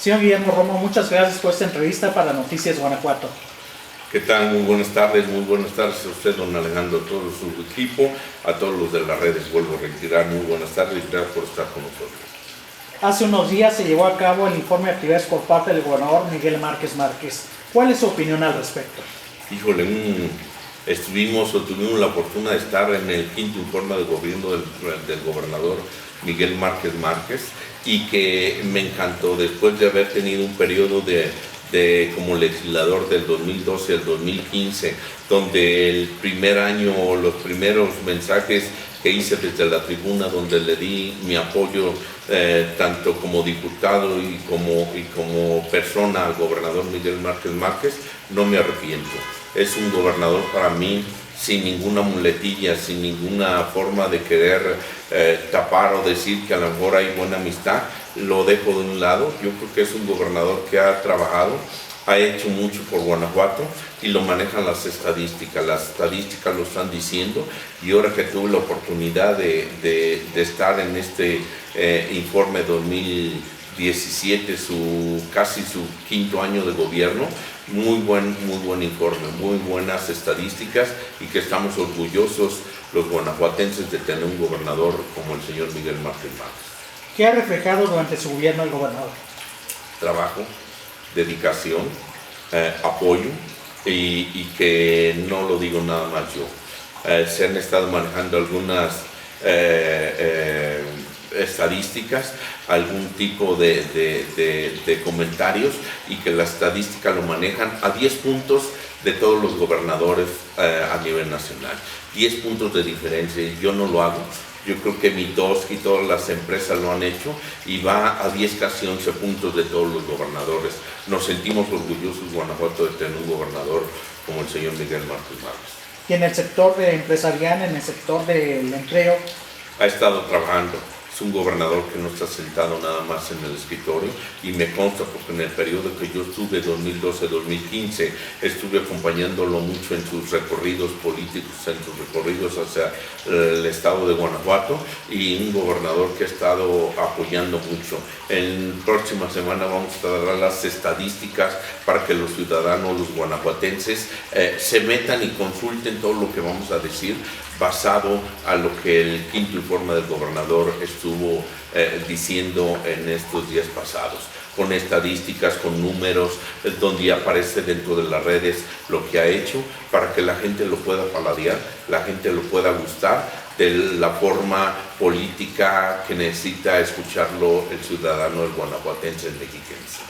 Señor Guillermo Romo, muchas gracias por esta entrevista para Noticias Guanajuato. ¿Qué tal? Muy buenas tardes a usted, don Alejandro, a todo su equipo, a todos los de las redes. Vuelvo a reiterar, muy buenas tardes y gracias por estar con nosotros. Hace unos días se llevó a cabo el informe de actividades por parte del gobernador Miguel Márquez Márquez. ¿Cuál es su opinión al respecto? Híjole, tuvimos la fortuna de estar en el quinto informe de gobierno del gobernador Miguel Márquez Márquez, y que me encantó después de haber tenido un periodo como legislador del 2012 al 2015, donde el primer año, los primeros mensajes que hice desde la tribuna, donde le di mi apoyo tanto como diputado y como persona al gobernador Miguel Márquez Márquez, no me arrepiento. Es un gobernador para mí sin ninguna muletilla, sin ninguna forma de querer tapar o decir que a lo mejor hay buena amistad. Lo dejo de un lado. Yo creo que es un gobernador que ha trabajado, ha hecho mucho por Guanajuato y lo manejan las estadísticas lo están diciendo, y ahora que tuve la oportunidad de estar en este informe 2017, casi su quinto año de gobierno, muy buen informe, muy buenas estadísticas, y que estamos orgullosos los guanajuatenses de tener un gobernador como el señor Miguel Márquez Márquez. ¿Qué ha reflejado durante su gobierno el gobernador? Trabajo, dedicación, apoyo, y que no lo digo nada más yo. Se han estado manejando algunas estadísticas, algún tipo de comentarios, y que la estadística lo manejan a 10 puntos de todos los gobernadores a nivel nacional. 10 puntos de diferencia. Yo no lo hago. Yo creo que Mitoski y todas las empresas lo han hecho, y va a 10 casi 11 puntos de todos los gobernadores. Nos sentimos orgullosos, Guanajuato, de tener un gobernador como el señor Miguel Márquez Márquez. Y en el sector empresarial, en el sector del empleo, ha estado trabajando. Es un gobernador que no está sentado nada más en el escritorio, y me consta porque en el periodo que yo estuve, 2012-2015, estuve acompañándolo mucho en sus recorridos políticos, en sus recorridos hacia el estado de Guanajuato, y un gobernador que ha estado apoyando mucho. En próxima semana vamos a dar las estadísticas para que los ciudadanos, los guanajuatenses, se metan y consulten todo lo que vamos a decir, basado a lo que el quinto informe del gobernador estuvo diciendo en estos días pasados, con estadísticas, con números, donde ya aparece dentro de las redes lo que ha hecho, para que la gente lo pueda paladear, la gente lo pueda gustar de la forma política que necesita escucharlo el ciudadano, el guanajuatense, el mexiquense.